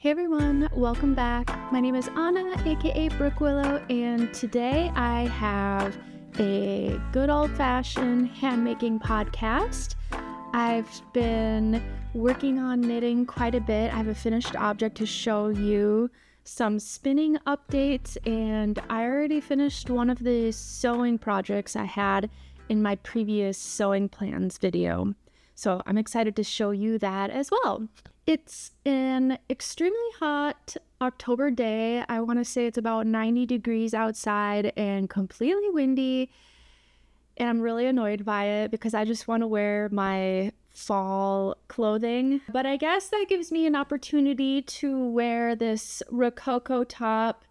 Hey everyone, welcome back. My name is Anna, aka Brookwillow, and today I have a good old-fashioned handmaking podcast. I've been working on knitting quite a bit. I have a finished object to show you, some spinning updates, and I already finished one of the sewing projects I had in my previous sewing plans video. So I'm excited to show you that as well. It's an extremely hot October day. I want to say it's about 90 degrees outside and completely windy. And I'm really annoyed by it because I just want to wear my fall clothing. But I guess that gives me an opportunity to wear this Rococo top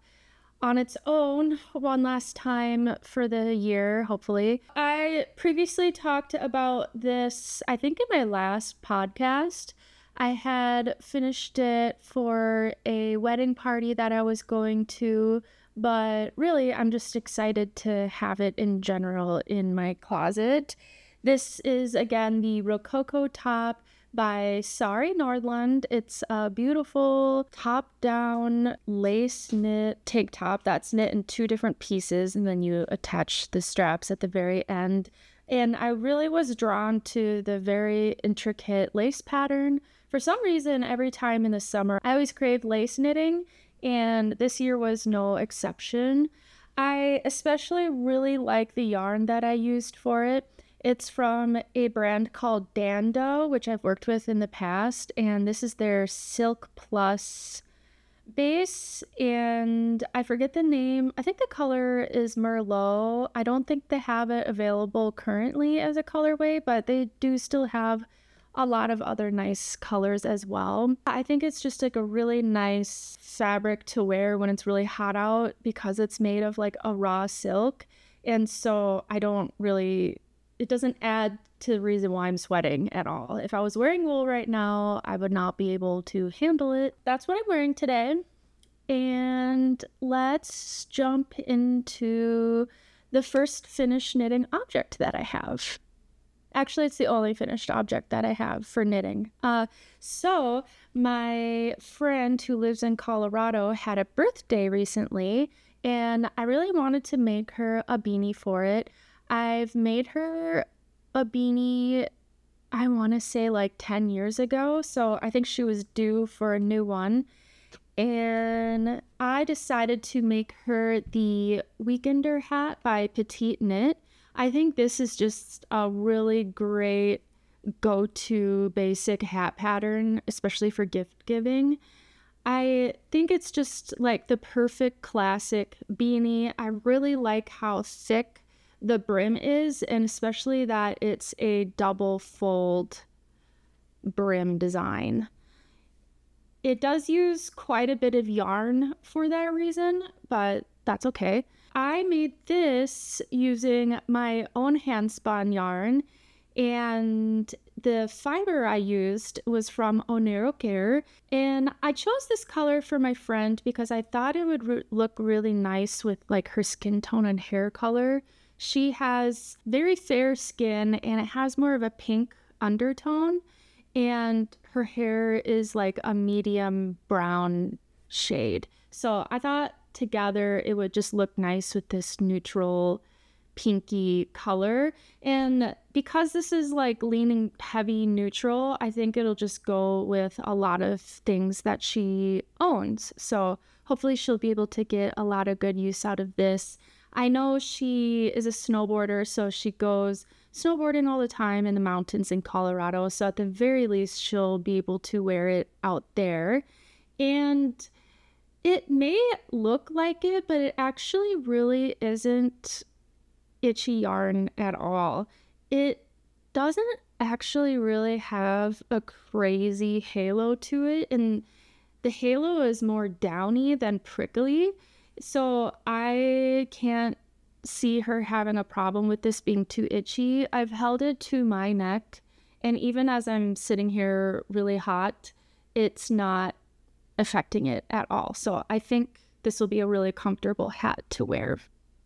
on its own one last time for the year, hopefully. I previously talked about this, I think in my last podcast. I had finished it for a wedding party that I was going to, but really I'm just excited to have it in general in my closet. This is again the Rococo top by Sari Nordlund. It's a beautiful top-down lace knit tank top that's knit in two different pieces, and then you attach the straps at the very end. And I really was drawn to the very intricate lace pattern. For some reason, every time in the summer, I always craved lace knitting, and this year was no exception. I especially really like the yarn that I used for it. It's from a brand called Dando, which I've worked with in the past, and this is their Silk Plus base, and I forget the name. I think the color is Merlot. I don't think they have it available currently as a colorway, but they do still have a lot of other nice colors as well. I think it's just like a really nice fabric to wear when it's really hot out because it's made of like a raw silk, and so it doesn't add to the reason why I'm sweating at all. If I was wearing wool right now, I would not be able to handle it. That's what I'm wearing today. And let's jump into the first finished knitting object that I have. Actually, it's the only finished object that I have for knitting. So my friend who lives in Colorado had a birthday recently, and I really wanted to make her a beanie for it. I've made her a beanie, I want to say like 10 years ago, so I think she was due for a new one. And I decided to make her the Weekender hat by Petite Knit. I think this is just a really great go-to basic hat pattern, especially for gift giving. I think it's just like the perfect classic beanie. I really like how thick the brim is, and especially that it's a double fold brim design. It does use quite a bit of yarn for that reason, but that's okay. I made this using my own hand spun yarn, and the fiber I used was from Onero, and I chose this color for my friend because I thought it would look really nice with like her skin tone and hair color. She has very fair skin and it has more of a pink undertone, and her hair is like a medium brown shade. So I thought together it would just look nice with this neutral pinky color. And because this is like leaning heavy neutral, I think it'll just go with a lot of things that she owns. So hopefully she'll be able to get a lot of good use out of this. I know she is a snowboarder, so she goes snowboarding all the time in the mountains in Colorado. So at the very least, she'll be able to wear it out there. And it may look like it, but it actually really isn't itchy yarn at all. It doesn't actually really have a crazy halo to it, and the halo is more downy than prickly. So I can't see her having a problem with this being too itchy. I've held it to my neck, and even as I'm sitting here really hot, it's not affecting it at all. So I think this will be a really comfortable hat to wear.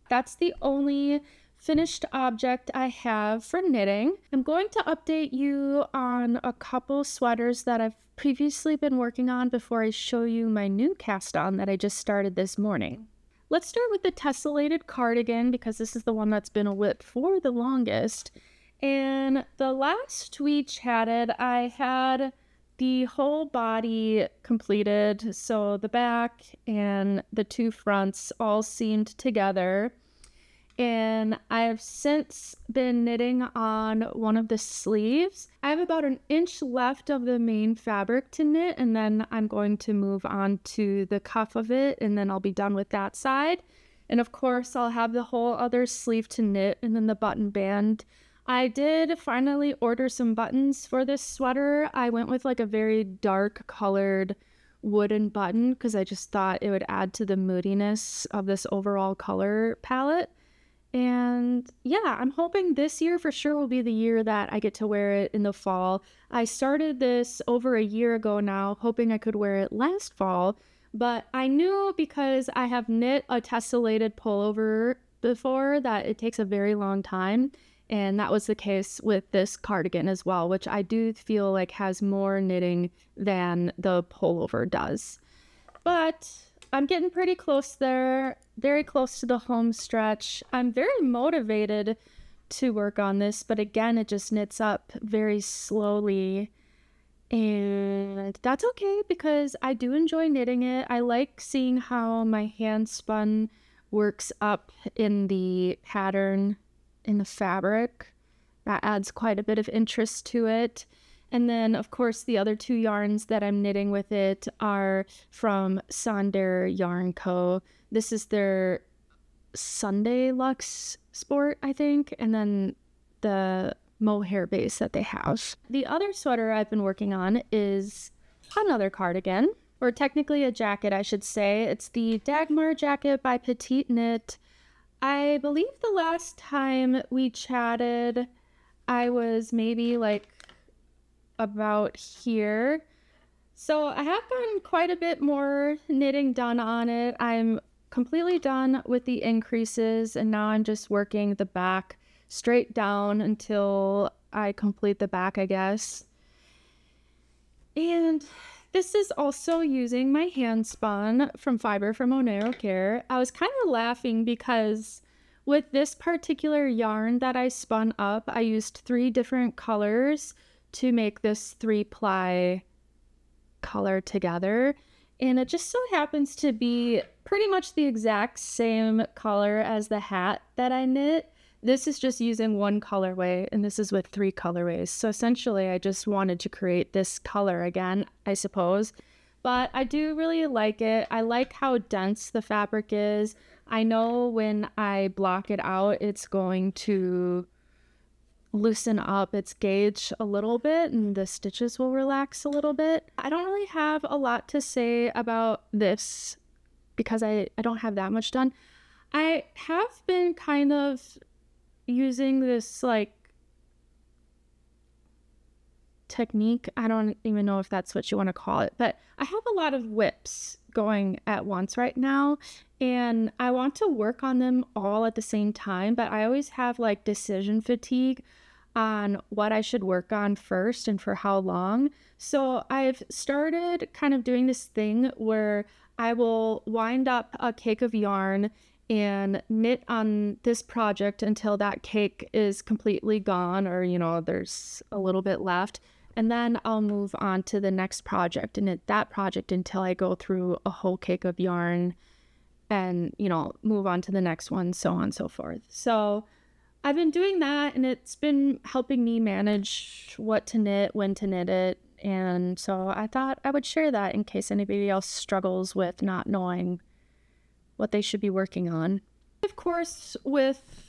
That's the only finished object I have for knitting. I'm going to update you on a couple sweaters that I've previously been working on before I show you my new cast on that I just started this morning. Let's start with the tessellated cardigan because this is the one that's been a whip for the longest. And the last we chatted, I had the whole body completed, so the back and the two fronts all seamed together. And I've since been knitting on one of the sleeves. I have about an inch left of the main fabric to knit, and then I'm going to move on to the cuff of it, and then I'll be done with that side. And of course, I'll have the whole other sleeve to knit, and then the button band. I did finally order some buttons for this sweater. I went with like a very dark colored wooden button because I just thought it would add to the moodiness of this overall color palette. And yeah, I'm hoping this year for sure will be the year that I get to wear it in the fall. I started this over a year ago now, hoping I could wear it last fall, but I knew because I have knit a tessellated pullover before that it takes a very long time. And that was the case with this cardigan as well, which I do feel like has more knitting than the pullover does. But I'm getting pretty close there, very close to the home stretch. I'm very motivated to work on this, but again, it just knits up very slowly. And that's okay because I do enjoy knitting it. I like seeing how my hand spun works up in the pattern in the fabric. That adds quite a bit of interest to it. And then, of course, the other two yarns that I'm knitting with it are from Sonder Yarn Co. This is their Sunday Luxe Sport, I think, and then the mohair base that they have. The other sweater I've been working on is another cardigan, or technically a jacket, I should say. It's the Dagmar jacket by Petite Knit. I believe the last time we chatted, I was maybe like about here. So I have gotten quite a bit more knitting done on it. I'm completely done with the increases and now I'm just working the back straight down until I complete the back, I guess. And this is also using my hand spun from Fiber from Monero Care. I was kind of laughing because with this particular yarn that I spun up, I used 3 different colors to make this 3-ply color together. And it just so happens to be pretty much the exact same color as the hat that I knit. This is just using 1 colorway and this is with 3 colorways. So essentially I just wanted to create this color again, I suppose. But I do really like it. I like how dense the fabric is. I know when I block it out, it's going to loosen up its gauge a little bit and the stitches will relax a little bit. I don't really have a lot to say about this because I don't have that much done. I have been kind of using this like technique. I don't even know if that's what you want to call it, but I have a lot of whips going at once right now and I want to work on them all at the same time, but I always have like decision fatigue on what I should work on first and for how long. So I've started kind of doing this thing where I will wind up a cake of yarn and knit on this project until that cake is completely gone or, you know, there's a little bit left. And then I'll move on to the next project and knit that project until I go through a whole cake of yarn and, you know, move on to the next one, so on and so forth. So I've been doing that and it's been helping me manage what to knit, when to knit it. And so I thought I would share that in case anybody else struggles with not knowing what they should be working on. Of course, with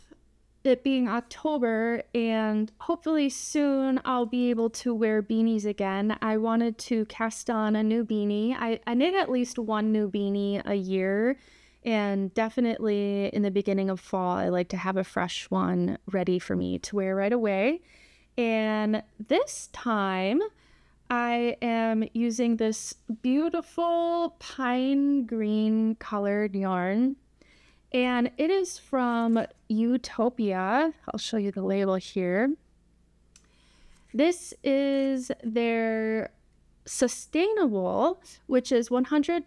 it being October and hopefully soon I'll be able to wear beanies again, I wanted to cast on a new beanie. I knit at least 1 new beanie a year, and definitely in the beginning of fall, I like to have a fresh one ready for me to wear right away. And this time I am using this beautiful pine green colored yarn. and it is from Utopia. I'll show you the label here. This is their sustainable, which is 100%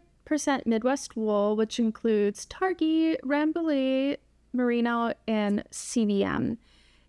Midwest wool, which includes Targhee, Rambouillet, Merino, and CVM.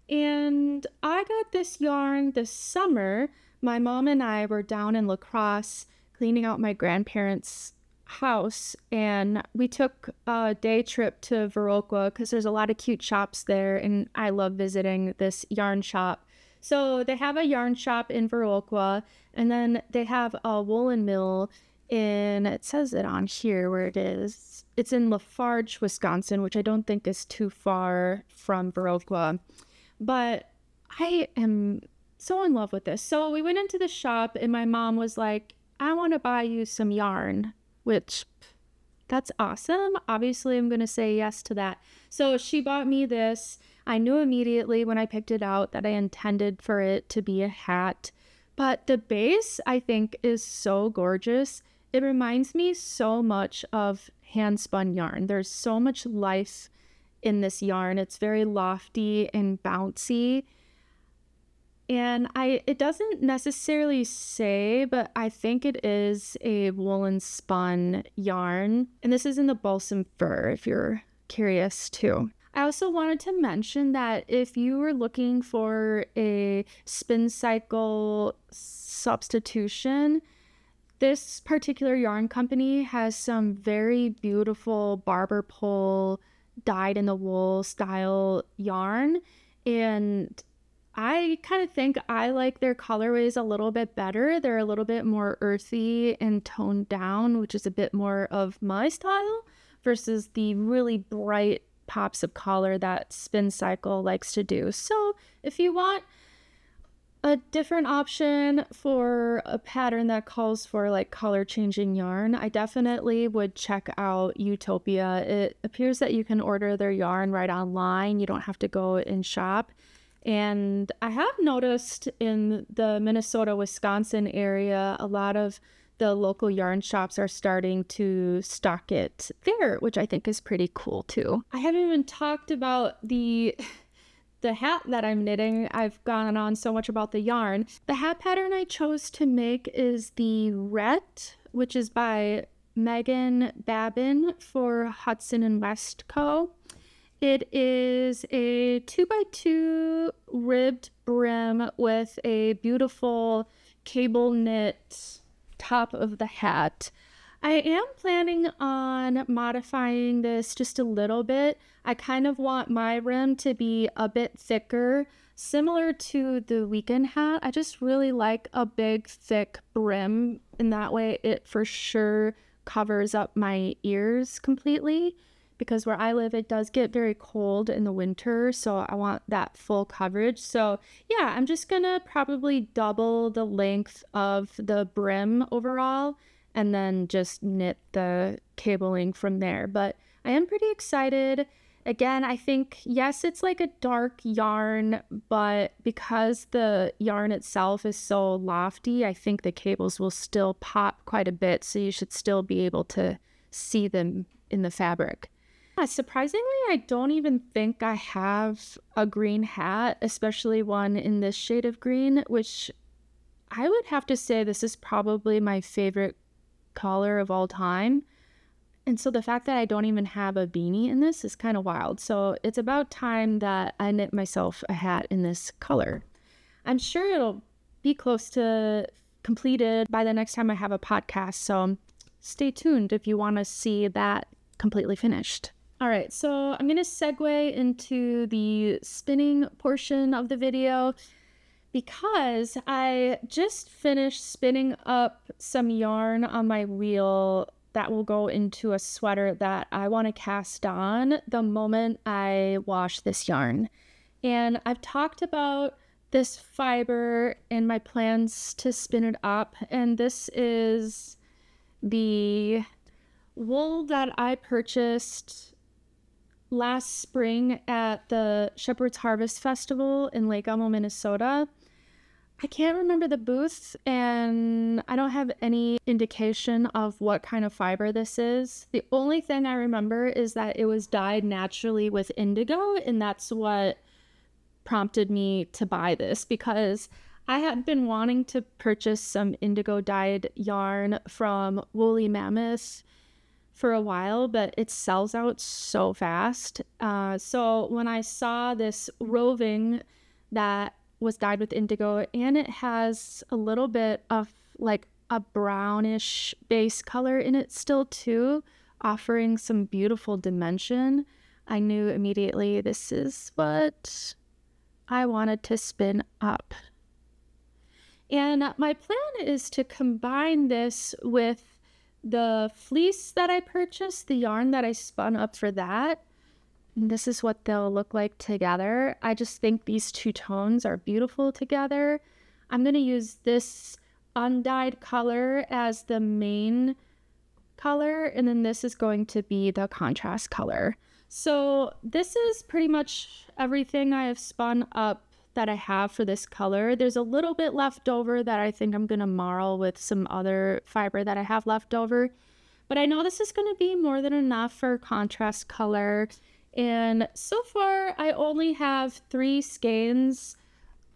And I got this yarn this summer. My mom and I were down in La Crosse cleaning out my grandparents' house, and we took a day trip to Viroqua because there's a lot of cute shops there, and I love visiting this yarn shop. So they have a yarn shop in Viroqua, and then they have a woolen mill in, it says it on here where it is. It's in Lafarge, Wisconsin, which I don't think is too far from Viroqua. But I am so in love with this. So we went into the shop, and my mom was like, I want to buy you some yarn, which that's awesome. Obviously, I'm going to say yes to that. So she bought me this. I knew immediately when I picked it out that I intended for it to be a hat. But the base, I think, is so gorgeous. It reminds me so much of hand-spun yarn. There's so much life in this yarn. It's very lofty and bouncy. And it doesn't necessarily say, but I think it is a woolen spun yarn. And this is in the balsam fir, if you're curious too. I also wanted to mention that if you were looking for a spin cycle substitution, this particular yarn company has some very beautiful barber pole dyed in the wool style yarn, and I kind of think I like their colorways a little bit better. They're a little bit more earthy and toned down, which is a bit more of my style, versus the really bright pops of color that Spin Cycle likes to do. So if you want a different option for a pattern that calls for like color changing yarn, I definitely would check out Utopia. It appears that you can order their yarn right online. You don't have to go and shop. And I have noticed in the Minnesota, Wisconsin area, a lot of the local yarn shops are starting to stock it there, which I think is pretty cool too. I haven't even talked about the hat that I'm knitting. I've gone on so much about the yarn. The hat pattern I chose to make is the Rhett, which is by Megan Babin for Hudson and West Co. It is a 2x2 ribbed brim with a beautiful cable knit top of the hat. I am planning on modifying this just a little bit. I kind of want my rim to be a bit thicker, similar to the weekend hat. I just really like a big, thick brim, and that way it for sure covers up my ears completely, because where I live, it does get very cold in the winter, so I want that full coverage. So yeah, I'm just gonna probably double the length of the brim overall, and then just knit the cabling from there. But I am pretty excited. Again, I think, yes, it's like a dark yarn, but because the yarn itself is so lofty, I think the cables will still pop quite a bit, so you should still be able to see them in the fabric. Surprisingly, I don't even think I have a green hat, especially one in this shade of green, which I would have to say this is probably my favorite color of all time. And so the fact that I don't even have a beanie in this is kind of wild. So it's about time that I knit myself a hat in this color. I'm sure it'll be close to completed by the next time I have a podcast. So stay tuned if you want to see that completely finished. All right, so I'm going to segue into the spinning portion of the video because I just finished spinning up some yarn on my reel that will go into a sweater that I want to cast on the moment I wash this yarn. And I've talked about this fiber and my plans to spin it up, and this is the wool that I purchased last spring at the Shepherd's Harvest Festival in Lake Elmo, Minnesota. I can't remember the booth, and I don't have any indication of what kind of fiber this is. The only thing I remember is that it was dyed naturally with indigo, and that's what prompted me to buy this, because I had been wanting to purchase some indigo dyed yarn from Woolly Mammoth for a while, but it sells out so fast. So when I saw this roving that was dyed with indigo, and it has a little bit of like a brownish base color in it still too, offering some beautiful dimension, I knew immediately this is what I wanted to spin up. And my plan is to combine this with the fleece that I purchased, the yarn that I spun up for that. And this is what they'll look like together. I just think these two tones are beautiful together. I'm going to use this undyed color as the main color, and then this is going to be the contrast color. So this is pretty much everything I have spun up that I have for this color. There's a little bit left over that I think I'm going to marl with some other fiber that I have left over. But I know this is going to be more than enough for contrast color. And so far, I only have 3 skeins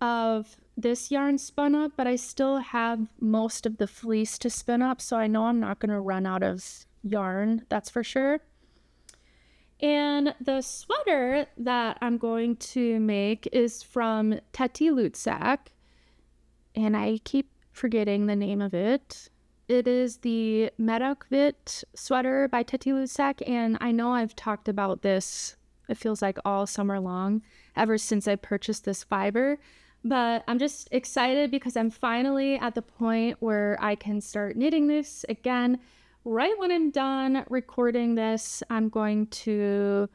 of this yarn spun up, but I still have most of the fleece to spin up, so I know I'm not going to run out of yarn, that's for sure. And the sweater that I'm going to make is from Teti Lutsak, and I keep forgetting the name of it. It is the Medokvit sweater by Teti Lutsak, and I know I've talked about this, it feels like all summer long, ever since I purchased this fiber. But I'm just excited because I'm finally at the point where I can start knitting this again. Right when I'm done recording this, I'm going to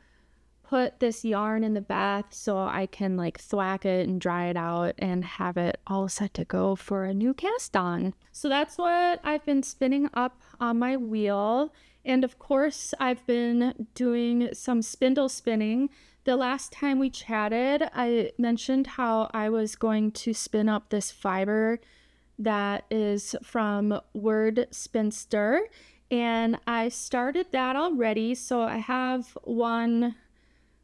put this yarn in the bath so I can like thwack it and dry it out and have it all set to go for a new cast on. So that's what I've been spinning up on my wheel. And of course, I've been doing some spindle spinning. The last time we chatted, I mentioned how I was going to spin up this fiber that is from Word Spinster, and I started that already. So I have one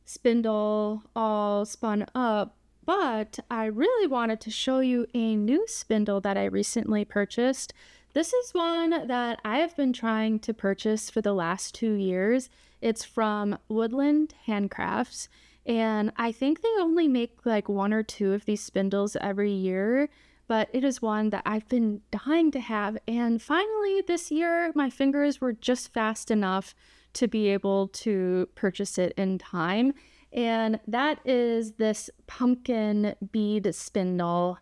spindle all spun up, but I really wanted to show you a new spindle that I recently purchased. This is one that I have been trying to purchase for the last 2 years. It's from Woodland Handcrafts, and I think they only make like 1 or 2 of these spindles every year, but it is one that I've been dying to have, and finally this year my fingers were just fast enough to be able to purchase it in time, and that is this pumpkin bead spindle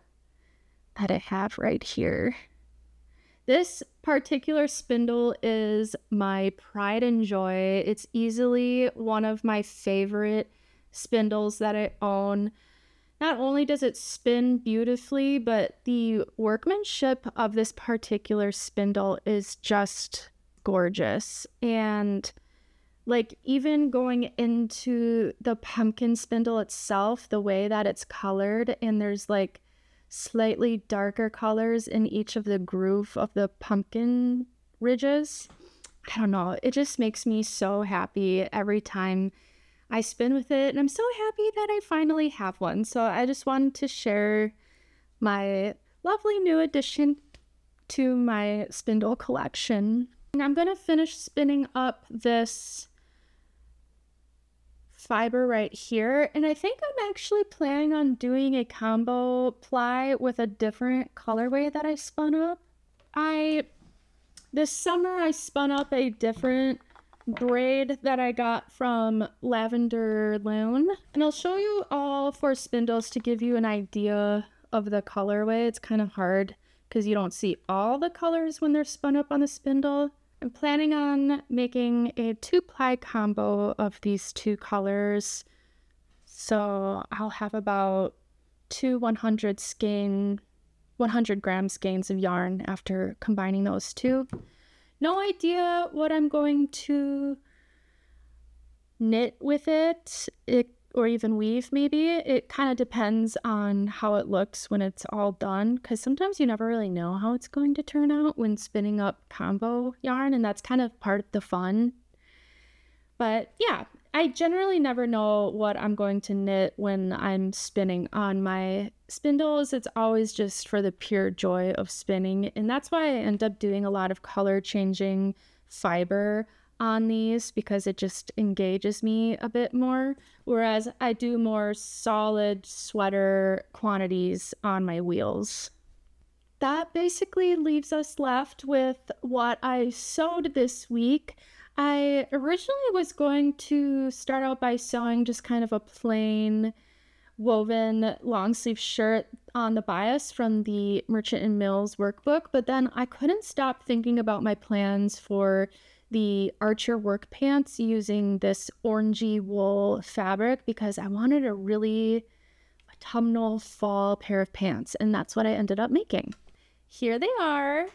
that I have right here. This particular spindle is my pride and joy. It's easily one of my favorite spindles that I own. Not only does it spin beautifully, but the workmanship of this particular spindle is just gorgeous. And like even going into the pumpkin spindle itself, the way that it's colored, and there's like slightly darker colors in each of the groove of the pumpkin ridges. I don't know, it just makes me so happy every time I spin with it, and I'm so happy that I finally have one. So I just wanted to share my lovely new addition to my spindle collection. And I'm gonna finish spinning up this fiber right here, and I think I'm actually planning on doing a combo ply with a different colorway that I spun up. This summer I spun up a different braid that I got from Lavender Loom, and I'll show you all 4 spindles to give you an idea of the colorway. It's kind of hard because you don't see all the colors when they're spun up on the spindle. I'm planning on making a 2-ply combo of these 2 colors. So I'll have about 2 100 gram skeins of yarn after combining those 2. No idea what I'm going to knit with it. or even weave maybe. It kind of depends on how it looks when it's all done, because sometimes you never really know how it's going to turn out when spinning up combo yarn, and that's kind of part of the fun. But yeah, I generally never know what I'm going to knit when I'm spinning on my spindles. It's always just for the pure joy of spinning, and that's why I end up doing a lot of color changing fiber on these, because it just engages me a bit more, whereas I do more solid sweater quantities on my wheels. That basically leaves us left with what I sewed this week. I originally was going to start out by sewing just kind of a plain woven long sleeve shirt on the bias from the Merchant and Mills workbook, but then I couldn't stop thinking about my plans for the Archer work pants using this orangey wool fabric, because I wanted a really autumnal fall pair of pants, and that's what I ended up making. Here they are.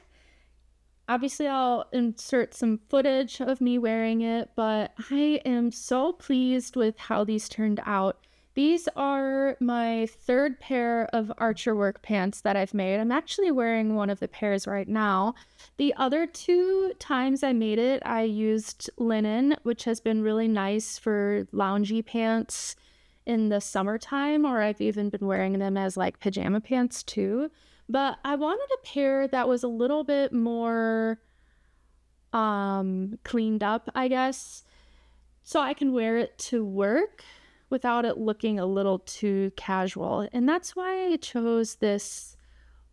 Obviously, I'll insert some footage of me wearing it, but I am so pleased with how these turned out. These are my third pair of Archer work pants that I've made. I'm actually wearing one of the pairs right now. The other 2 times I made it, I used linen, which has been really nice for loungy pants in the summertime, or I've even been wearing them as like pajama pants too. But I wanted a pair that was a little bit more cleaned up, I guess, so I can wear it to work without it looking a little too casual. And that's why I chose this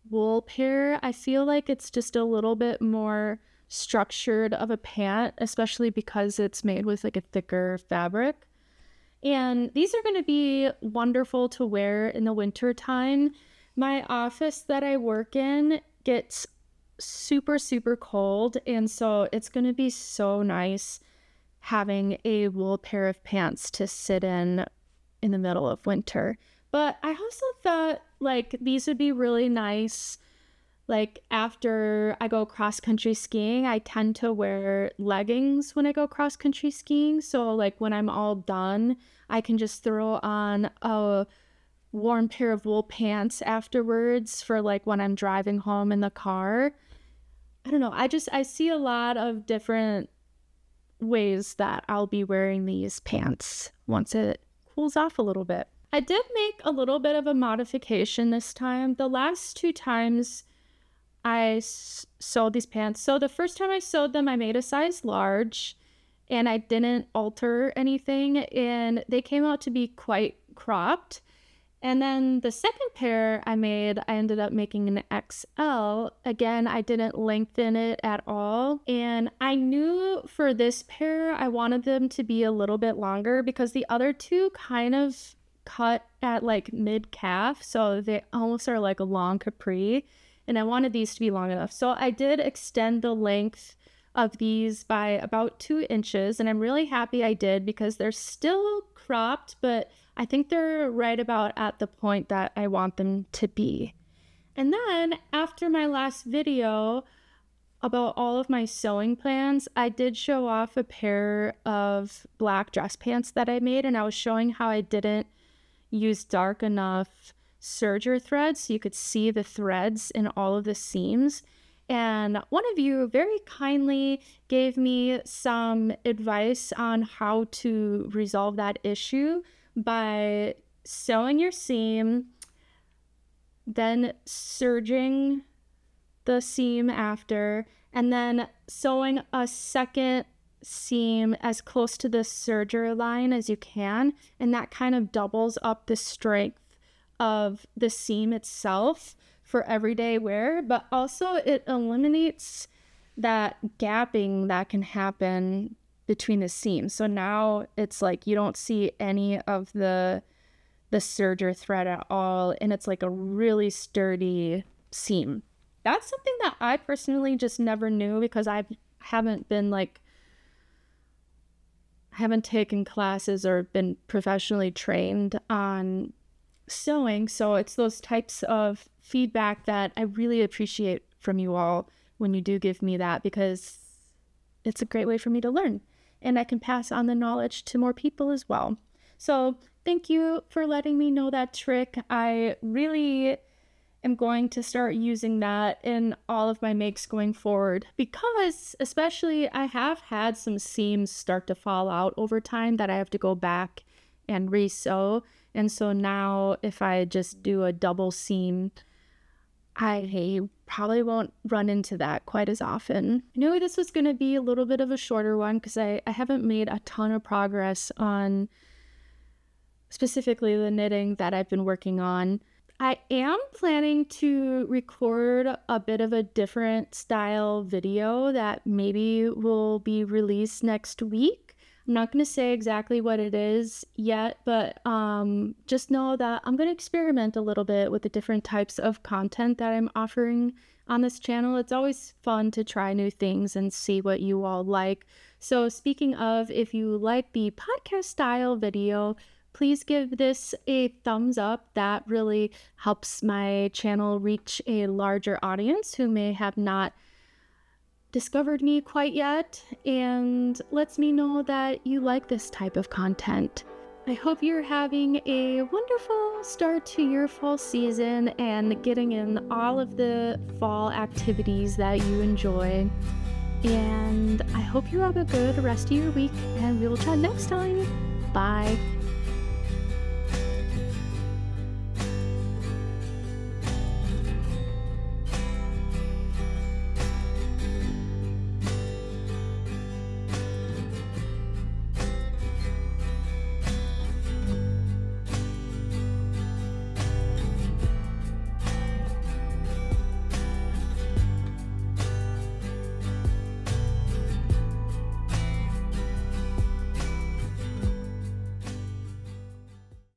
wool pair. I feel like it's just a little bit more structured of a pant, especially because it's made with like a thicker fabric. And these are going to be wonderful to wear in the winter time. My office that I work in gets super, super cold, and so it's going to be so nice having a wool pair of pants to sit in the middle of winter. But I also thought like these would be really nice like after I go cross country skiing. I tend to wear leggings when I go cross country skiing, so like when I'm all done I can just throw on a warm pair of wool pants afterwards for like when I'm driving home in the car. I don't know, I see a lot of different ways that I'll be wearing these pants once it cools off a little bit. I did make a little bit of a modification this time. The last 2 times I sewed these pants, so the first time I sewed them I made a size large and I didn't alter anything, and they came out to be quite cropped. And then the second pair I ended up making an XL. Again, I didn't lengthen it at all. And I knew for this pair, I wanted them to be a little bit longer because the other 2 kind of cut at like mid-calf. So they almost are like a long capri. And I wanted these to be long enough. So I did extend the length of these by about 2 inches. And I'm really happy I did because they're still cropped, but I think they're right about at the point that I want them to be. And then after my last video about all of my sewing plans, I did show off a pair of black dress pants that I made, and I was showing how I didn't use dark enough serger threads so you could see the threads in all of the seams. And one of you very kindly gave me some advice on how to resolve that issue by sewing your seam, then serging the seam after, and then sewing a second seam as close to the serger line as you can, and that kind of doubles up the strength of the seam itself for everyday wear, but also it eliminates that gapping that can happen between the seams. So now it's like you don't see any of the serger thread at all, and it's like a really sturdy seam. That's something that I personally just never knew because I haven't taken classes or been professionally trained on sewing. So it's those types of feedback that I really appreciate from you all when you do give me that, because it's a great way for me to learn and I can pass on the knowledge to more people as well. So thank you for letting me know that trick. I really am going to start using that in all of my makes going forward, because especially I have had some seams start to fall out over time that I have to go back and re-sew. And so now if I just do a double seam, I probably won't run into that quite as often. I knew this was going to be a little bit of a shorter one because I haven't made a ton of progress on specifically the knitting that I've been working on. I am planning to record a bit of a different style video that maybe will be released next week. I'm not going to say exactly what it is yet, but just know that I'm going to experiment a little bit with the different types of content that I'm offering on this channel. It's always fun to try new things and see what you all like. So speaking of, if you like the podcast style video, please give this a thumbs up. That really helps my channel reach a larger audience who may have not discovered me quite yet, and lets me know that you like this type of content. I hope you're having a wonderful start to your fall season and getting in all of the fall activities that you enjoy. And I hope you have a good rest of your week, and we will chat next time. Bye.